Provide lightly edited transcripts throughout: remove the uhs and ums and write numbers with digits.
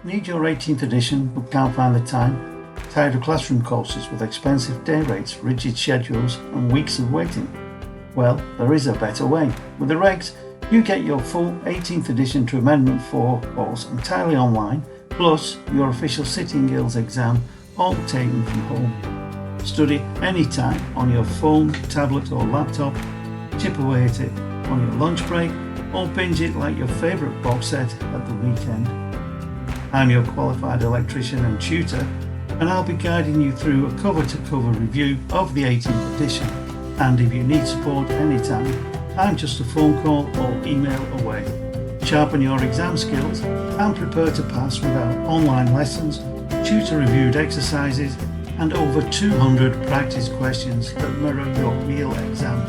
Need your 18th edition but can't find the time? Tired of classroom courses with expensive day rates, rigid schedules and weeks of waiting? Well, there is a better way. With the regs, you get your full 18th edition to Amendment 4 course entirely online, plus your official Sitting Guilds exam, all taken from home. Study anytime on your phone, tablet or laptop, chip away at it on your lunch break, or binge it like your favourite box set at the weekend. I'm your qualified electrician and tutor, and I'll be guiding you through a cover-to-cover review of the 18th edition. And if you need support anytime, I'm just a phone call or email away. Sharpen your exam skills and prepare to pass with our online lessons, tutor-reviewed exercises, and over 200 practice questions that mirror your real exam,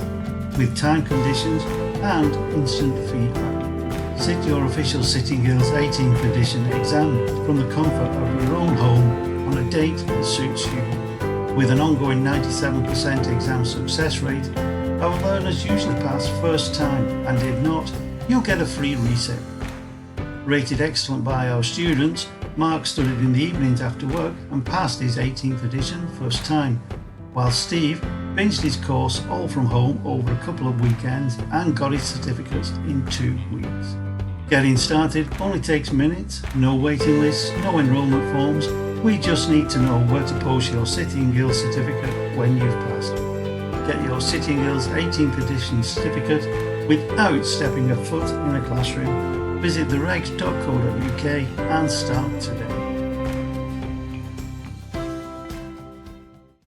with time conditions and instant feedback. Sit your official Sitting Guilds 18th edition exam from the comfort of your own home on a date that suits you. With an ongoing 97% exam success rate, our learners usually pass first time, and if not, you'll get a free reset. Rated excellent by our students, Mark studied in the evenings after work and passed his 18th edition first time, while Steve binged his course all from home over a couple of weekends and got his certificates in 2 weeks. Getting started only takes minutes, no waiting lists, no enrolment forms. We just need to know where to post your Sitting Guilds certificate when you've passed. Get your Sitting Guilds 18th edition certificate without stepping a foot in a classroom. Visit theregs.co.uk and start today.